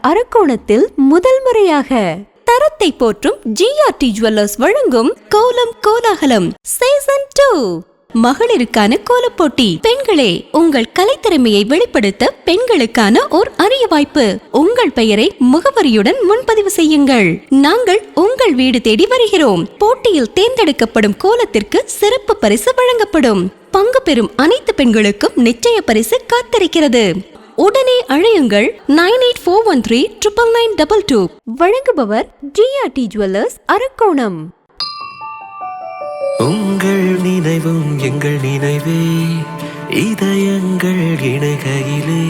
அரக்கோணத்தில் முதல் முறையாக தரத்தை போற்றும் ஜிஆர்டி ஜுவல்லர்ஸ் வழங்கும் கோலம் கோலாகலம் சீசன் 2 மகளிருக்கான கோலப்போட்டி. பெண்களே, உங்கள் கலைத்திறமையை வெளிப்படுத்த பெண்களுக்கான ஓர் அரிய வாய்ப்பு. உங்கள் பெயரை முகவரியுடன் முன்பதிவு செய்யுங்கள். நாங்கள் உங்கள் வீடு தேடி வருகிறோம். போட்டியில் தேர்ந்தெடுக்கப்படும் கோலத்திற்கு சிறப்பு பரிசு வழங்கப்படும். பங்கு பெறும் அனைத்து பெண்களுக்கும் நிச்சய பரிசு காத்திருக்கிறது. உடனே அழையுங்கள் 9841399922. வழங்குபவர் ஜிஆர்டி ஜுவல்லர்ஸ், அரக்கோணம். உங்கள் நினைவும் எங்கள் நினைவே, இதயங்கள் இணைகையிலே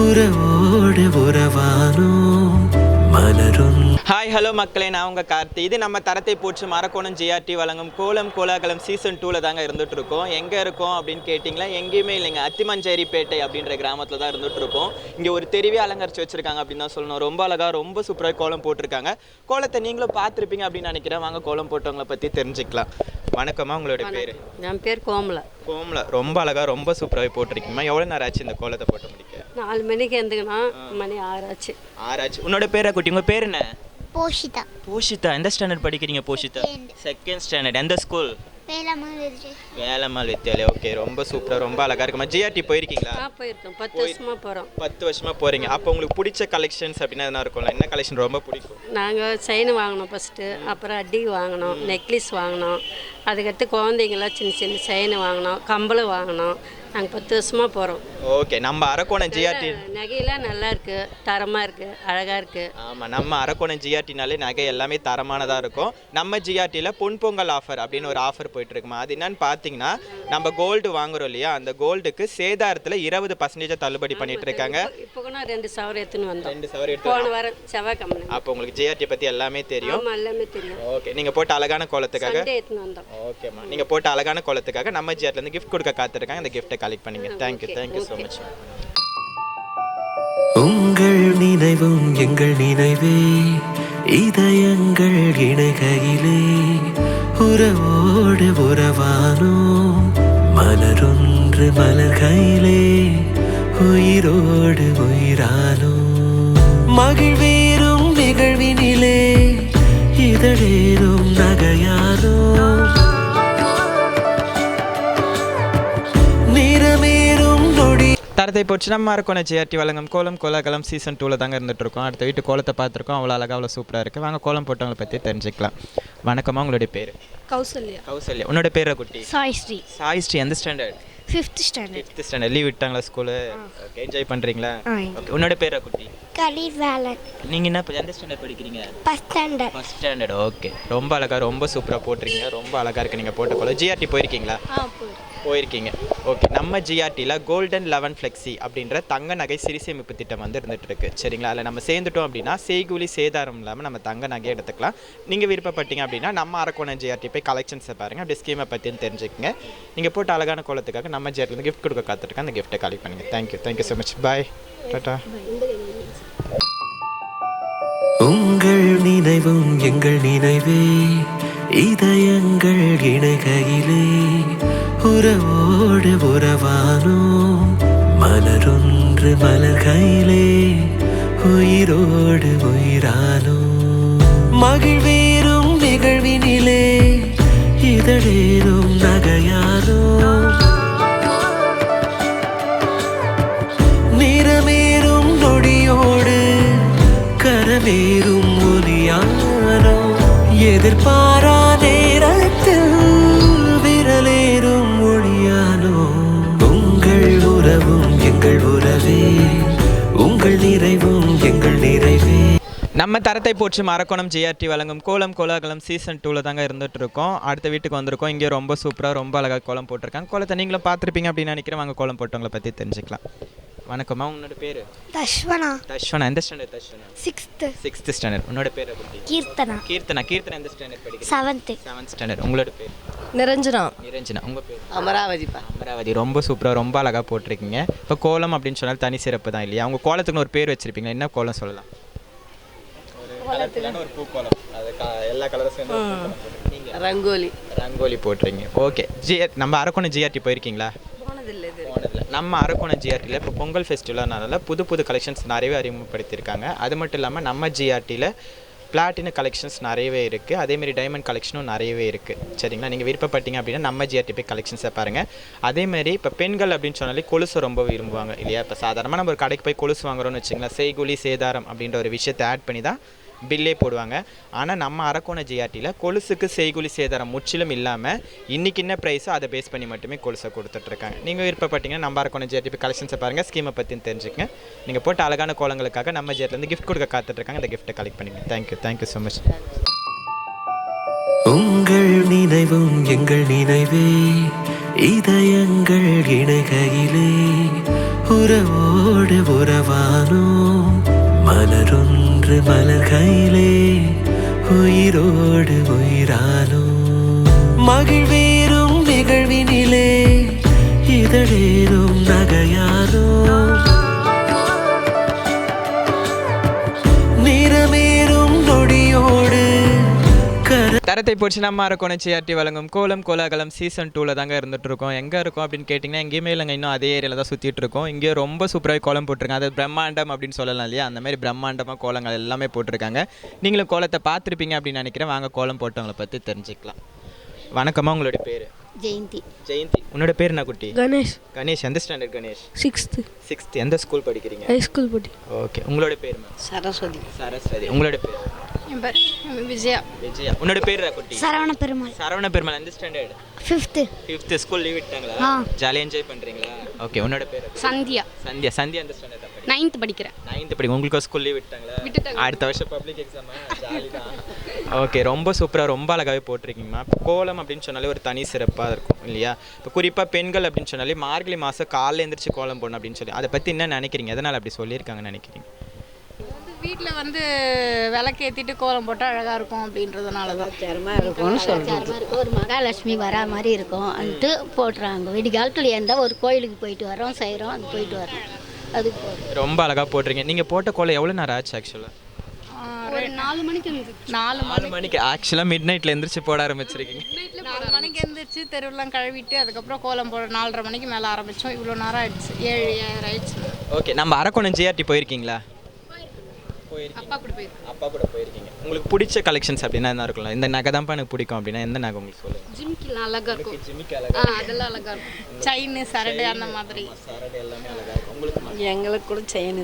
உறவோடு உறவானோம் மலரும். ஹாய், ஹலோ மக்களே, நான் உங்கள் கார்த்தி. இது நம்ம தரத்தை போற்றும் அரக்கோணம் ஜிஆர்டி வழங்கும் கோலம் கோலாகலம் சீசன் 2ல் தாங்க இருந்துகிட்டு இருக்கோம். எங்கே இருக்கோம் அப்படின்னு கேட்டிங்களா, எங்கேயுமே இல்லைங்க. அத்திமஞ்சேரிப்பேட்டை அப்படின்ற கிராமத்தில் தான் இருந்துகிட்டு இருக்கோம். இங்கே ஒரு தெருவே அலங்கரித்து வச்சுருக்காங்க அப்படின்னு தான் சொல்லணும். ரொம்ப அழகாக, ரொம்ப சூப்பராக கோலம் போட்டிருக்காங்க. கோலத்தை நீங்களும் பார்த்துருப்பீங்க அப்படின்னு நினைக்கிறேன். வாங்க கோலம் போட்டவங்களை பற்றி தெரிஞ்சுக்கலாம். வணக்கம்மா, உங்களோட பேர்? என் பேர் கோமலா. கோமலா, ரொம்ப அழகாக, ரொம்ப சூப்பராகவே போட்டிருக்கீங்கம்மா. எவ்வளோ நேரம் ஆச்சு இந்த கோலத்தை போட்டு முடிக்க? 4 மணிக்கு எழுந்துக்கணும், மணி 6 ஆச்சு. 6 ஆச்சு. உன்னோட பேரை குட்டி, உங்கள் பேர் என்ன? போஷிதா. போஷிதா, எந்த ஸ்டாண்டர்ட் படிக்கிறீங்க போஷிதா? Second standard. எந்த ஸ்கூல்? வேலம்மாள் வித்யாலயா. ஓகே, ரொம்ப சூப்பராக, ரொம்ப அழகாக இருக்குமா. ஜிஆர்டி போயிருக்கீங்களா? போயிருக்கோம், 10 வருஷமாக போகிறோம். 10 வருஷமாக போகிறீங்க. அப்போ உங்களுக்கு பிடிச்ச கலெக்ஷன்ஸ் அப்படின்னா எதனா இருக்கும்ல? என்ன கலெக்ஷன் ரொம்ப பிடிக்கும்? நாங்கள் செயின் வாங்கினோம் ஃபஸ்ட்டு, அப்புறம் அடி வாங்கினோம், நெக்லஸ் வாங்கினோம், அதுக்கடுத்து குழந்தைங்களாம் சின்ன சின்ன செயின் வாங்கினோம், கம்பளம் வாங்கினோம். நாங்கள் 10 வருஷமாக போகிறோம். ஓகே, நம்ம அரக்கோணம் ஜிஆர்டி நகையெல்லாம் நல்லா இருக்குது, தரமாக இருக்குது, அழகாக இருக்குது. ஆமாம், நம்ம அரக்கோணம் ஜிஆர்டினாலே நகை எல்லாமே தரமானதாக இருக்கும். நம்ம ஜிஆர்டியில் பொன்பொங்கல் ஆஃபர் அப்படின்னு ஒரு ஆஃபர் போயிட்டுருக்குமா. அது என்னன்னு பார்த்தீங்கன்னா, நம்ம கோல்டு வாங்குறோம் இல்லையா, அந்த கோல்டுக்கு சேதாரத்தில் 20% தள்ளுபடி பண்ணிட்டு இருக்காங்க. இப்போ கூட 2 சவரம் எடுத்துன்னு வந்தோம். 2 சவரம் எடுத்து போன வாரம் செவ்வாய் கம்மி. அப்போ உங்களுக்கு ஜிஆர்டி பற்றி எல்லாமே தெரியும். ஆமாம், எல்லாமே தெரியும். ஓகே, நீங்கள் போட்ட அழகான கோலத்துக்காக எடுத்துன்னு வந்தோம். ஓகேம்மா, நீங்கள் போட்ட அழகான கோலத்துக்காக நம்ம ஜிஆர்டிலேருந்து கிஃப்ட் கொடுக்க காத்திருக்காங்க. அந்த கிஃப்ட்டை கலெக்ட் பண்ணிங்க. Thank you so much. உங்கள் நினைவும் எங்கள் நினைவே, இதயங்கள் இணைகையிலே உறவோடு உறவானோம் மலரொன்று மலர்கையிலே உயிரோடு உயிரானோம். மகிழ்வேறும் நிகழ்வினிலே இதழேறும் நகையானோ, தரத்தை போச்சு நம்ம அரக்கோணம் ஜிஆர்டி வழங்கும் கோலம் கோலாகலம் சீசன் 2ல் தாங்க இருந்துட்டு இருக்கோம். அடுத்த வீட்டு கோலத்தை பார்த்துருக்கோம். அவ்வளோ அழகாக, அவ்வளோ சூப்பராக இருக்குது. வாங்க கோலம் போட்டவங்களை பற்றி தெரிஞ்சுக்கலாம். வணக்கம்மா, உங்களுடைய பேர்? கௌசல்யா. கௌசல்யா, உன்னோட பேரை குட்டி? சாய்ஸ்ரீ. சாய்ஸ்ரீ, எந்த standard? 5th standard. 5th standard. Leave விட்டாங்களா ஸ்கூலு? ஓகே, என்ஜாய் பண்ணுறீங்களா? ஓகே, உன்னோட பேரை குட்டி? கலிவேலன். நீங்கள் என்ன எந்த ஸ்டாண்டர்ட் படிக்கிறீங்க? 1st standard. 1st standard. Okay, ரொம்ப அழகாக, ரொம்ப சூப்பராக போட்டிருக்கீங்க. ரொம்ப அழகாக இருக்குது நீங்கள் போட்ட கோலம். ஜிஆர்டி போயிருக்கீங்களா? போயிருக்கீங்க. ஓகே, நம்ம ஜிஆர்டியில் கோல்டன் 11 ஃப்ளெக்ஸி அப்படின்ற தங்க நகை சிறுசேமிப்பு திட்டம் வந்து இருந்துட்டு இருக்கு. சரிங்களா? அதில் நம்ம சேர்ந்துட்டோம் அப்படின்னா செய்கூலி சேதாரம் இல்லாமல் நம்ம தங்க நகையை எடுத்துக்கலாம். நீங்கள் விருப்பப்பட்டீங்க அப்படின்னா நம்ம அரக்கோணம் ஜிஆர்டி போய் கலெக்ஷன்ஸை பாருங்கள். அப்படி ஸ்கீமை பற்றியும் தெரிஞ்சுக்கங்க. நீங்கள் போட்ட அழகான கோலத்துக்காக நம்ம ஜிஆர்டிலேருந்து கிஃப்ட் கொடுக்க காத்துருக்கேன். அந்த கிஃப்ட்டை கலெக்ட் பண்ணுங்கள். Thank you so much. Bye, tata. உங்கள் நினைவும் எங்கள் நினைவே, இதயங்கள் இணைகையிலே உறவோடு உறவானோம் மலரொன்று மலர்கையிலே உயிரோடு உயிரானோம். மகிழ்வேறும் நிகழ்வினிலே இதழேறும் நகையானோ, நிறமேறும் நொடியோடு கரமேறும் ஒலியானோ, எதிர்பாரா நேரத்தில் விரலேறும் ஒளியானோ. உங்கள் உறவும் எங்கள் உறவே, உங்கள் நிறைவும் எங்கள் நிறைவே. நம்ம தரத்தை போற்றி அரக்கோணம் ஜிஆர்டி வழங்கும் கோலம் கோலாகலம் சீசன் 2ல் தாங்க இருந்துட்டு இருக்கோம். அடுத்த வீட்டுக்கு வந்திருக்கோம். இங்கே ரொம்ப சூப்பராக, ரொம்ப அழகாக கோலம் போட்டிருக்காங்க. கோலத்தை நீங்களும் பார்த்துருப்பீங்க அப்படின்னு நினைக்கிறேன். வாங்க கோலம் போட்டவங்களை பற்றி தெரிஞ்சுக்கலாம். வணக்கம்மா, உன்னோட பேர்? தஷ்வனா. தஷ்வனா, எந்த ஸ்டாண்டர்ட்? தஷ்வனா 6th standard. உன்னோட பேர்? கீர்த்தனா. கீர்த்தனா எந்த ஸ்டாண்டர்ட் படிக்கிறீங்க? 7th standard. உங்களோட பேர்? நிரஞ்சனா. உங்கள் பேர்? அமராவதி. அமராவதி. ரொம்ப சூப்பராக, ரொம்ப அழகாக போட்டிருக்கீங்க. இப்போ கோலம் அப்படின்னு சொன்னால் தனி சிறப்பு தான் இல்லையா? உங்கள் கோலத்துக்குன்னு ஒரு பேர் வச்சுருப்பீங்க. என்ன கோலம் சொல்லலாம்? ஒரு பூ கோலம். அது எல்லா கலர்ஸும் ரங்கோலி போட்டுறீங்க. ஓகே, நம்ம அரக்கோணம் ஜிஆர்டி போயிருக்கீங்களா? போனதில்லை. நம்ம அரக்கோணம் ஜிஆர்டியில் இப்போ பொங்கல் ஃபெஸ்டிவல்னால புது புது கலெக்ஷன்ஸ் நிறையவே அறிமுகப்படுத்தியிருக்காங்க. அது மட்டும் இல்லாமல் நம்ம ஜிஆர்டியில் பிளாட்டினம் கலெக்ஷன்ஸ் நிறையவே இருக்குது, அதேமாரி டைமண்ட் கலெக்ஷனும் நிறையவே இருக்குது. சரிங்களா, நீங்கள் விருப்பப்பட்டீங்க அப்படின்னா நம்ம ஜிஆர்டி போய் கலெக்ஷன்ஸை பாருங்கள். அதேமாரி இப்போ பெண்கள் அப்படின்னு சொன்னாலே கொலுசு ரொம்ப விரும்புவாங்க இல்லையா? இப்போ சாதாரணமாக நம்ம ஒரு கடைக்கு போய் கொலுசு வாங்குறோம்னு வச்சுங்களேன், செய்கூலி சேதாரம் அப்படின்ற ஒரு விஷயத்தை ஆட் பண்ணி தான் பில்லே போடுவாங்க. ஆனால் நம்ம அரக்கோணம் ஜிஆர்டியில் கொலுசுக்கு செய்கூலி சேதாரம் முற்றிலும் இல்லாமல் இன்றைக்கி என்ன ப்ரைஸோ அதை பேஸ் பண்ணி மட்டுமே கொலுசை கொடுத்துட்ருக்காங்க. நீங்கள் விருப்பப்பட்டீங்கன்னா நம்ம அரக்கோணம் ஜிஆர்டி போய் கலெக்ஷன்ஸை பாருங்கள், ஸ்கீமை பற்றியும் தெரிஞ்சுக்கங்க. நீங்கள் போட்டு அழகான கோலங்களுக்காக நம்ம ஜிஆர்டிலேருந்து கிஃப்ட் கொடுக்க காத்துட்ருக்காங்க. இந்த கிஃப்ட்டை கலெக்ட் பண்ணிங்க. Thank you so much. உங்கள் நினைவும் எங்கள் நினைவே, இதயங்கள் இணைகையிலே உறவோடு உறவானோம். மலரொன்று மலர்கையிலே உயிரோடு உயிரானோம். மகிழ்வேறும் நிகழ்வினிலே இதழேறும் நகையானோம். நிறமேறும் நொடியோடு தரத்தை போச்சு நம்ம அரக்கோணம் ஜிஆர்டி வழங்கும் கோலம் கோலாகலம் சீசன் 2ல் தாங்க இருந்துட்டு இருக்கோம். எங்கே இருக்கோம் அப்படின்னு கேட்டிங்கன்னா எங்கேயுமே இல்லைங்க, இன்னும் அதே ஏரியாவில் தான் சுற்றிட்டு இருக்கோம். இங்கேயும் ரொம்ப சூப்பராக கோலம் போட்டிருக்காங்க. அது பிரம்மாண்டம் அப்படின்னு சொல்லலாம் இல்லையா? அந்த மாதிரி பிரம்மாண்டமாக கோலங்கள் எல்லாமே போட்டிருக்காங்க. நீங்களும் கோலத்தை பார்த்துருப்பீங்க அப்படின்னு நினைக்கிறேன். வாங்க கோலம் போட்டவங்களை பற்றி தெரிஞ்சுக்கலாம். வணக்கம்மா, உங்களுடைய பேர்? ஜெயந்தி. உன்னோட பேர் என்ன குட்டி? கணேஷ். எந்த ஸ்டாண்டர்ட் கணேஷ்? 6th. எந்த ஸ்கூல் படிக்கிறீங்க? ஹை ஸ்கூல் படி. ஓகே. உங்களோட பேர்? சரஸ்வதி. உங்களோட பேர்? விஜயா. உன்னோட பேர் குட்டி? சரவண பெருமாள். எந்த ஸ்டாண்டர்ட்? 5th. ஸ்கூல் லீவ் விட்டாங்களா? ஜாலியாக என்ஜாய் பண்ணுறீங்களா? ஓகே. உன்னோட பேர்? சந்தியா. எந்த ஸ்டாண்டர்ட்? 9th படிக்கிறேன். உங்களுக்கு ஸ்கூல் லீவ் விட்டாங்களா? அடுத்த வருஷம் பப்ளிக் எக்ஸாமா? ஜாலி தான். ஓகே, ரொம்ப சூப்பராக ரொம்ப அழகாகவே போட்டிருக்கீங்கம்மா. கோலம் அப்படின்னு சொன்னாலே ஒரு தனி சிறப்பாக இருக்கும் இல்லையா? இப்போ குறிப்பாக பெண்கள் அப்படின்னு சொன்னாலே மார்கழி மாதம் காலைல எழுந்திரிச்சு கோலம் போடணும் அப்படின்னு சொல்லி அதை பற்றி என்ன நினைக்கிறீங்க? எதனால் அப்படி சொல்லியிருக்காங்கன்னு நினைக்கிறீங்க? வீட்டில் வந்து விளக்கேற்றிட்டு கோலம் போட்டால் அழகாக இருக்கும் அப்படின்றதுனால தான். ஒரு மகாலட்சுமி வரா மாதிரி இருக்கும் வந்துட்டு போட்டுறாங்க. விடி காலத்தில் இருந்தால் ஒரு கோயிலுக்கு போயிட்டு வரோம், செய்கிறோம், அது போயிட்டு வரோம். அது ரொம்ப அழகாக போட்டிருக்கீங்க. நீங்கள் போட்ட கோலம் எவ்வளோ நேரம் ஆச்சு ஆக்சுவலாக? ஒரு 4 மணிக்கு இருந்துச்சு. 4 மணிக்கு ஆக்சுவலாக மிட் நைட்டில் எழுந்திரிச்சு போட ஆரம்பிச்சிருக்கீங்க. 4 மணிக்கு எழுந்திரிச்சு தெருவெல்லாம் கழுவிட்டு அதுக்கப்புறம் கோலம் போட 4:30 மணிக்கு மேலே ஆரம்பித்தோம். இவ்வளோ நேரம் ஆயிடுச்சு. 7 ஆயிடுச்சு. ஓகே, நம்ம அரக்கோணம் ஜிஆர்டி போயிருக்கீங்களா? அப்பா கூட போயிருக்கீங்க. உங்களுக்கு பிடிச்ச கலெக்ஷன்ஸ் அப்படின்னா என்ன இருக்கும்ல? இந்த நகை தான்ப்பா எனக்கு பிடிக்கும் அப்படின்னா எந்த நகை உங்களுக்கு சொல்லுங்கள்? ஜிமிக்கிலாம் அழகாக இருக்கும். அதெல்லாம் அழகாக இருக்கும். செயின், சரடு அந்த மாதிரி. சரடு எல்லாமே அழகாக இருக்கும். உங்களுக்கு? எங்களுக்கு கூட செயின்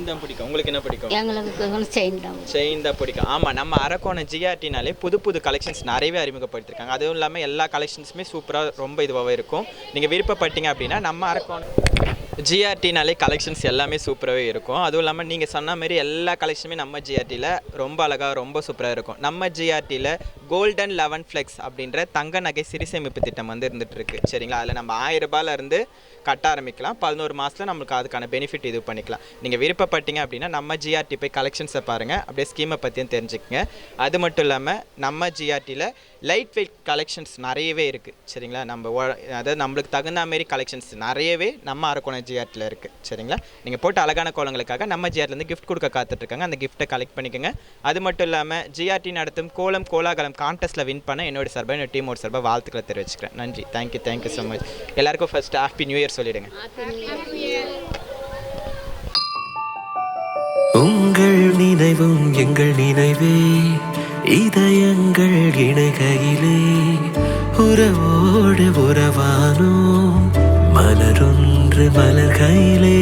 தான் பிடிக்கும். உங்களுக்கு என்ன பிடிக்கும்? எங்களுக்கு செயின் தான் பிடிக்கும். ஆமாம், நம்ம அரக்கோணம் ஜிஆர்டினாலே புது புது கலெக்ஷன்ஸ் நிறையவே அறிமுகப்படுத்திருக்காங்க. அதுவும் இல்லாமல் எல்லா கலெக்ஷன்ஸுமே சூப்பராக ரொம்ப இதுவாகவே இருக்கும். நீங்கள் விருப்பப்பட்டீங்க அப்படின்னா நம்ம அரக்கோணம் ஜிஆர்டினாலே கலெக்ஷன்ஸ் எல்லாமே சூப்பராகவே இருக்கும். அதுவும் இல்லாமல் நீங்கள் சொன்ன மாதிரி எல்லா கலெக்ஷனுமே நம்ம ஜிஆர்டியில் ரொம்ப அழகாக ரொம்ப சூப்பராக இருக்கும். நம்ம ஜிஆர்டியில் கோல்டன் 11 ஃப்ளெக்ஸ் அப்படின்ற தங்க நகை சிறு சேமிப்பு திட்டம் வந்து இருந்துகிட்டு இருக்கு. சரிங்களா, அதில் நம்ம 1000 ரூபாயிலேருந்து கட்ட ஆரம்பிக்கலாம். 11 மாதத்தில் நம்மளுக்கு அதுக்கான பெனிஃபிட் இது பண்ணிக்கலாம். நீங்கள் விருப்பப்பட்டீங்க அப்படின்னா நம்ம ஜிஆர்டி போய் கலெக்ஷன்ஸை பாருங்கள், அப்படியே ஸ்கீமை பற்றியும் தெரிஞ்சுக்கங்க. அது மட்டும் இல்லாமல் நம்ம ஜிஆர்டியில் லைட் வெயிட் கலெக்ஷன்ஸ் நிறையவே இருக்குது. சரிங்களா, அதாவது நம்மளுக்கு தகுந்த மாரி கலெக்ஷன்ஸ் நிறையவே நம்ம அரக்கோணம் ஜிஆர்டியில் இருக்குது. சரிங்களா, நீங்கள் போட்டு அழகான கோலங்களுக்காக நம்ம ஜிஆர்டிலேருந்து கிஃப்ட் கொடுக்க காத்துட்ருக்காங்க. அந்த கிஃப்ட்டை கலெக்ட் பண்ணிக்கோங்க. அது மட்டும் இல்லாமல் ஜிஆர்டி நடத்தும் கோலம் கோலாகலம் கான்டெஸ்ட்டில் வின் பண்ண என்னோட சார்பாக என்னோட டீமோட சார்பாக வாழ்த்துக்களை தெரிவிச்சுக்கிறேன். நன்றி. Thank you so much. எல்லாருக்கும் ஃபர்ஸ்ட் ஹாப்பி நியூ இயர் சொல்லிடுங்க. உங்கள் நினைவும் எங்கள் நினைவே, இதயங்கள் இணைகையிலே உறவோடு உறவானோம். மலரொன்று மலர்கையிலே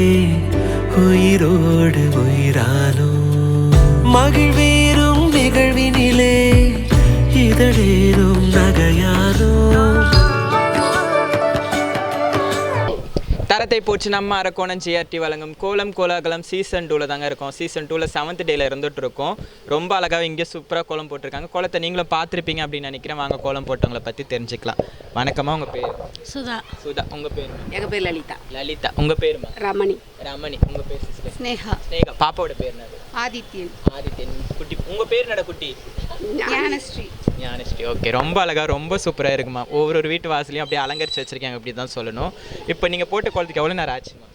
உயிரோடு உயிரானோம். மகிழ்வேறும் நிகழ்வினிலே இதழேறும் நகையானோம். தரத்தை போச்சு நம்ம அரக்கோணம் ஜிஆர்டி வழங்கும் கோலம் கோலாகலம் சீசன் 2ல் தாங்க இருக்கோம். சீசன் 2ல் 7th டேயில் இருந்துட்டு இருக்கோம். ரொம்ப அழகாக இங்கே சூப்பராக கோலம் போட்டிருக்காங்க. கோலத்தை நீங்களும் பார்த்துருப்பீங்க அப்படின்னு நினைக்கிறேன். வாங்க கோலம் போட்டவங்களை பற்றி தெரிஞ்சுக்கலாம். வணக்கம்மா, உங்கள் பேர்? சுதா. உங்கள் பேர்? எங்கள் பேர் லலிதா. உங்கள் பேருமா? ரமணி. உங்கள் பேர்? ஸ்னேகா. பாப்பாவோட பேர் என்ன? ஆதித்யன். குட்டி. உங்கள் பேர் என்னடா குட்டி? ஞானஸ்ரீ. ஓகே, ரொம்ப அழகாக ரொம்ப சூப்பராக இருக்குமா. ஒவ்வொரு வீட்டு வாசலையும் அப்படியே அலங்கரித்து வச்சுருக்காங்க அப்படி தான் சொல்லணும். இப்போ நீங்கள் போட்ட கோலத்துக்கு எவ்வளோ நேரம் ஆச்சுமா?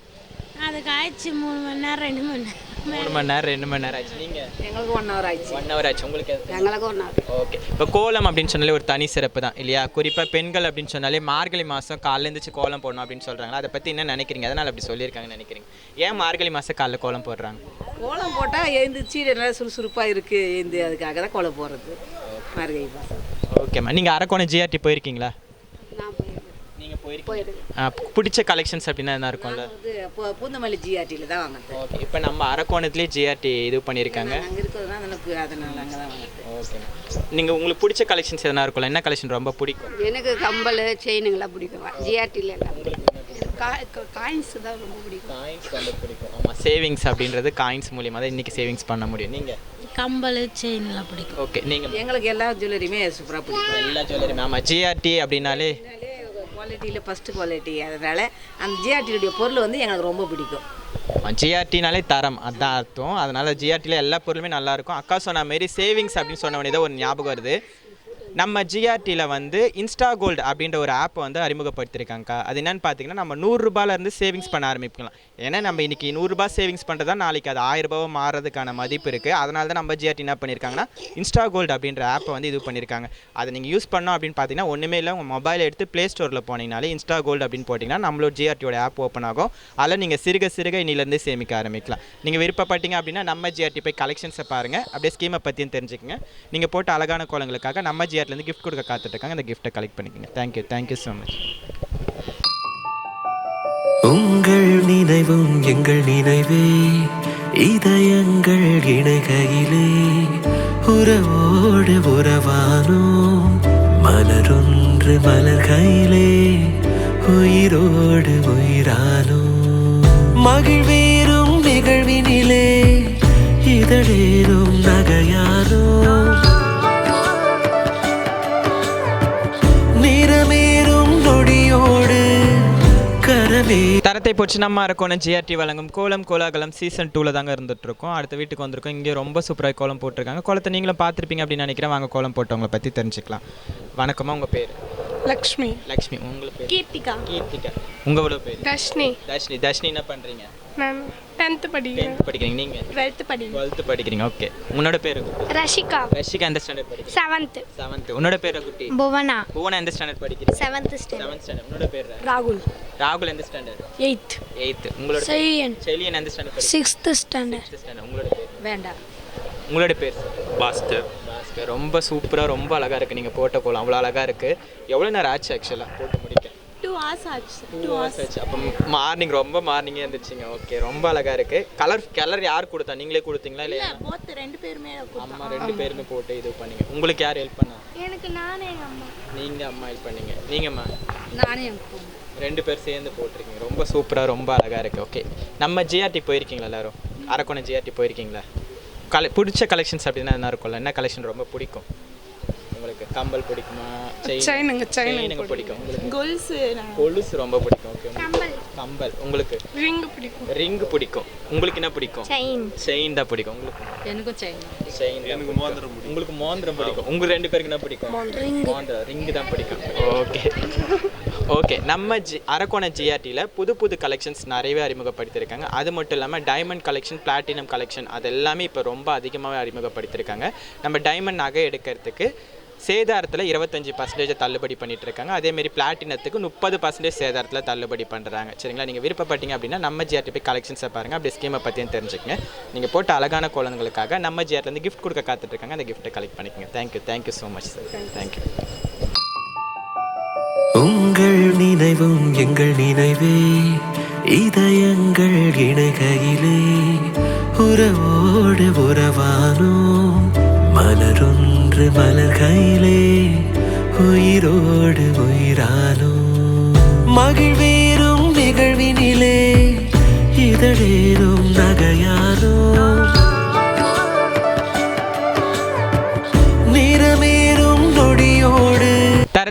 அதுக்கு ஆயிடுச்சு 3 மணி நேரம் 2 மணி நேரம் 3 மணி நேரம் 2 மணி நேரம் ஆச்சு. நீங்கள் எங்களுக்கு 1 hour ஆயிடுச்சு. 1 hour ஆச்சு. உங்களுக்கு எங்களுக்கு 1 hour. ஓகே. இப்போ கோலம் அப்படின்னு சொன்னாலே ஒரு தனி சிறப்பு தான் இல்லையா? குறிப்பாக பெண்கள் அப்படின்னு சொன்னாலே மார்கழி மாதம் காலைல எழுந்திரிச்சு கோலம் போடணும் அப்படின்னு சொல்கிறாங்க. அதை பற்றி என்ன நினைக்கிறீங்க? அதனால் அப்படி சொல்லியிருக்காங்கன்னு நினைக்கிறீங்க? ஏன் மார்கழி மாதம் காலைல கோலம் போடுறாங்க? கோலம் போட்டால் எழுந்திரிச்சு நல்லா சுறுசுறுப்பாக இருக்குது எழுந்து, அதுக்காக தான் கோலம் போடுறது மார்கழி மாதம். ஓகேம்மா. நீங்கள் அரக்கோணம் ஜிஆர்டி போயிருக்கீங்களா? நான் நீங்கள் போயிருக்கீங்க. பிடிச்ச கலெக்ஷன்ஸ் அப்படின்னா என்ன இருக்கும்ல? பூந்தமல்லி ஜிஆர்டியில் தான் வாங்குறது. ஓகே. இப்போ நம்ம அரக்கோணத்துலேயே ஜிஆர்டி இது பண்ணியிருக்காங்க. அங்கே இருக்கிறதுனா அதனால் அங்கே தான் வாங்குறது. ஓகே. நீங்கள் உங்களுக்கு பிடிச்ச கலெக்ஷன்ஸ் எதனா இருக்கும்ல? என்ன கலெக்ஷன் ரொம்ப பிடிக்கும்? எனக்கு கம்பல் செயினுங்களாம் பிடிக்கும். ஜிஆர்டியில் எல்லாம் காயின்ஸ் தான் ரொம்ப பிடிக்கும். காயின்ஸ் ரொம்ப பிடிக்கும். ஆமாம், சேவிங்ஸ் அப்படின்றது காயின்ஸ் மூலியமாக தான் இன்றைக்கி சேவிங்ஸ் பண்ண முடியும். நீங்கள் கம்பல் செயின்லாம் பிடிக்கும். ஓகே. நீங்கள் எங்களுக்கு எல்லா ஜுவல்லரியுமே சூப்பராக பிடிக்கும். எல்லா ஜுவல்லரியுமே. ஆமாம், ஜிஆர்டி அப்படின்னாலே குவாலிட்டியில் ஃபஸ்ட்டு குவாலிட்டி, அதனால் அந்த ஜிஆர்டியுடைய பொருள் வந்து எங்களுக்கு ரொம்ப பிடிக்கும். ஜிஆர்டினாலே தரம், அதுதான் அர்த்தம். அதனால் ஜிஆர்டியில் எல்லா பொருளுமே நல்லாயிருக்கும். அக்கா சொன்ன மாரி சேவிங்ஸ் அப்படின்னு சொன்ன உடனே தான் ஒரு ஞாபகம் வருது. நம்ம ஜிஆர்டியில் வந்து இன்ஸ்டா கோல்டு அப்படின்ற ஒரு ஆப்பை வந்து அறிமுகப்படுத்தியிருக்காங்கக்கா. அது என்னென்னு பார்த்தீங்கன்னா, நம்ம 100 ரூபாயிலேருந்து சேவிங்ஸ் பண்ண ஆரம்பிக்கலாம். ஏன்னா நம்ம இன்றைக்கி 100 ரூபாய் சேவிங்ஸ் பண்ணுறதா நாளைக்கு அது 1000 ரூபாவை மாறதுக்கான மதிப்பு இருக்குது. அதனால தான் நம்ம ஜிஆர்டி என்ன பண்ணியிருக்காங்கன்னா இன்ஸ்டா கோல்டு அப்படின்ற ஆப்பை வந்து இது பண்ணியிருக்காங்க. அதை நீங்கள் யூஸ் பண்ணோம் அப்படின்னு பார்த்தீங்கன்னா ஒன்றுமே இல்லை, உங்கள் மொபைல் எடுத்து ப்ளே ஸ்டோரில் போனீங்கனாலே இன்ஸ்டா கோல்டு அப்படின்னு போட்டிங்கன்னா நம்மளோட ஜிஆர்டியோட ஆப் ஓப்பன் ஆகும். அதில் நீங்கள் சிறுக சிறுக இன்னிலேருந்து சேமிக்க ஆரம்பிக்கலாம். நீங்கள் விருப்பப்பட்டீங்க அப்படின்னா நம்ம ஜிஆர்டி போய் கலெக்ஷன்ஸை பாருங்கள், அப்படியே ஸ்கீமை பற்றியும் தெரிஞ்சுக்கங்க. நீங்கள் போட்ட அழகான கோலங்களுக்காக நம்ம ஜிஆர்டிலேருந்து கிஃப்ட் கொடுக்க காத்துட்ருக்காங்க. அந்த கிஃப்ட்டை கலெக்ட் பண்ணிக்கோங்க. Thank you so much. உங்கள் நினைவும் எங்கள் நினைவே, இதயங்கள் இணைகையிலே உறவோடு உறவானோம், மலரொன்று மலர்கையிலே உயிரோடு உயிரானோம். மகிழ்வேறும் நிகழ்வினிலே இதழேறும் நகையானோம், நிறமேறும் நொடியோடு கரமே. தரத்தை போச்சு நம்ம அரக்கோணம் ஜிஆர்டி வழங்கும் கோலம் கோலாகலம் சீசன் 2ல் தாங்க இருந்துகிட்ருக்கோம். அடுத்த வீட்டுக்கு வந்திருக்கோம். இங்கே ரொம்ப சூப்பராக கோலம் போட்டிருக்காங்க. கோலத்தை நீங்களும் பார்த்துருப்பீங்க அப்படின்னு நினைக்கிறேன். வாங்க கோலம் போட்டவங்களை பற்றி தெரிஞ்சுக்கலாம். வணக்கம்மா, உங்கள் பேர்? லக்ஷ்மி. லக்ஷ்மி. உங்களுக்கு பேர்? கீர்த்திகா. கீர்த்திகா. உங்களோட பேர்? தர்ஷினி. தர்ஷினி என்ன பண்ணுறீங்க? நான் 10th படிக்கிறேன். 10th படிக்கிறீங்க. நீங்கள் 12th படிக்கிறேன். 12th படிக்கிறீங்க. ஓகே. உன்னோட பேர்? ரஷிகா. ரஷிகா எந்த ஸ்டாண்டர்ட் படிக்கிறீங்க? 7th. 7th. உன்னோட பேர் குட்டி? புவனா. புவனா எந்த ஸ்டாண்டர்ட் படிக்கிறீங்க? 7th standard. 7th standard. உன்னோட பேர்? ராகுல். ராகுல் எந்த ஸ்டாண்டர்ட்? 8th. 8th. உங்களோட செலியன் எந்த ஸ்டாண்டர்ட் படிக்கிறீங்க? 6th standard. 6th standard. உங்களோட பேர்? வேண்டாம். உங்களோட பேர்? பாஸ்கர். பாஸ்கர். ரொம்ப சூப்பராக, ரொம்ப அழகாக இருக்குது. நீங்கள் போட்ட கோலம் அவ்வளோ அழகாக இருக்குது. எவ்வளோ நேரம் ஆச்சு ஆக்சுவலாக போட்டு முடிக்க? 2 hours ஆச்சு. 2 hours ஆச்சு. அப்போ ரொம்ப மார்னிங்கே இருந்துச்சுங்க. ஓகே, ரொம்ப அழகாக இருக்குது. கலர் யார் கொடுத்தா? நீங்களே கொடுத்தீங்களா இல்லையா? போத் 2 பேருமே அம்மா 2 பேருமே போட்டு இது பண்ணீங்க. உங்களுக்கு யார் ஹெல்ப் பண்ணா? எனக்கு நானே எங்கள் அம்மா. நீங்கள் அம்மா ஹெல்ப் பண்ணீங்க. நீங்கம்மா? நானே 2 பேர் சேர்ந்து போட்டிருக்கீங்க. ரொம்ப சூப்பராக, ரொம்ப அழகாக இருக்குது. ஓகே, நம்ம ஜிஆர்டி போயிருக்கீங்களா எல்லாரும்? அரக்கோணம் ஜிஆர்டி போயிருக்கீங்களா? பிடிச்ச கலெக்ஷன்ஸ் அப்படின்னா என்ன இருக்கும்ல? என்ன கலெக்ஷன் ரொம்ப பிடிக்கும் உங்களுக்கு? கம்பல் பிடிக்குமா? செயினுங்க பிடிக்கும். கொலுசு ரொம்ப பிடிக்கும். ஓகே. கம்பல். உங்களுக்கு? ரிங் பிடிக்கும். உங்களுக்கு என்ன பிடிக்கும்? செயின் தான் பிடிக்கும். உங்களுக்கு? எனக்கும் செயின். எனக்கு மோதிரம் பிடிக்கும். உங்களுக்கு மோதிரம் பிடிக்கும். உங்க 2 பேருக்கு என்ன பிடிக்கும்? மோதிரம், ரிங் தான் பிடிக்கும். ஓகே. நம்ம அரக்கோணம் ஜிஆர்டியில் புது கலெக்ஷன்ஸ் நிறையவே அறிமுகப்படுத்தியிருக்காங்க. அது மட்டும் இல்லாமல் டைமண்ட் கலெக்ஷன், பிளாட்டினம் கலெக்ஷன் அது எல்லாமே இப்போ ரொம்ப அதிகமாகவே அறிமுகப்படுத்தியிருக்காங்க. நம்ம டைமண்ட் நகை எடுக்கிறதுக்கு சேதாரத்தில் 25% தள்ளுபடி பண்ணிட்டு இருக்காங்க. அதேமாரி பிளாட்டினத்துக்கு 30% சேதாரத்தில் தள்ளுபடி பண்ணுறாங்க. சரிங்களா? நீங்கள் விருப்பப்பட்டீங்க அப்படின்னா நம்ம ஜிஆர்டி போய் கலெக்ஷன்ஸை பாருங்கள், அப்படியே ஸ்கீமை பற்றியும் தெரிஞ்சுக்கங்க. நீங்கள் போட்ட அழகான குழந்தைங்களுக்காக நம்ம ஜிஆர்டிலேருந்து கிஃப்ட் கொடுக்க காத்துட்ருக்காங்க. அந்த கிஃப்ட்டை கலெக்ட் பண்ணிக்கோங்க. Thank you so much sir. Thank you. உங்கள் நினைவும் எங்கள் நினைவே, இதயங்கள் இணைகையிலே உறவோடு உறவானோம், மலரொன்று மலர்கையிலே உயிரோடு உயிரானோம். மகிழ்வேறும் நிகழ்வினிலே இதழேறும் நகையானோம், நிறமேறும் நொடியோடு.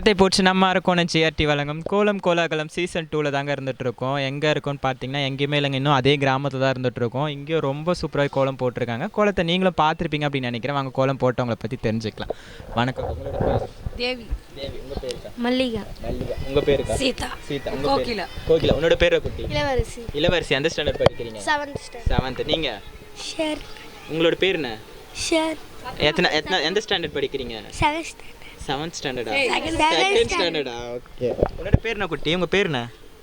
தரத்தை போச்சு நம்ம அரக்கோணம் ஜிஆர்டி வழங்கும் கோலம் கோலாகலம் சீசன் 2ல் தாங்க இருந்துகிட்ருக்கோம். எங்கே இருக்கோன்னு பார்த்தீங்கன்னா எங்கேயுமே இல்லைங்க, இன்னும் அதே கிராமத்தில் தான் இருந்துகிட்ருக்கோம். இங்கேயும் ரொம்ப சூப்பராக கோலம் போட்டிருக்காங்க. கோலத்தை நீங்களும் பார்த்துருப்பீங்க அப்படின்னு நினைக்கிறேன். வாங்க கோலம் போட்டவங்களை பற்றி தெரிஞ்சுக்கலாம். வணக்கம். உங்களோட பேர்? தேவி. தேவி. உங்கள் பேருக்கா? மல்லிகா. மல்லிகா. உங்கள் பேருக்கா? சீதா. சீதா. உங்கள் கோகிலா. கோகிலா. உன்னோட பேர் குட்டி? இளவரசி. இளவரசி. எந்த ஸ்டாண்டர்ட் படிக்கிறீங்க? 7th. நீங்கள்? ஷேர். உங்களோட பேர் என்ன? ஷேர். எந்த ஸ்டாண்டர்ட் படிக்கிறீங்க? 7th ஸ்டாண்டர்டா? Second ஸ்டாண்டர்டா? ஓகே. உன்னோட பேர் என்ன குட்டி? உங்கள் பேர் என்ன?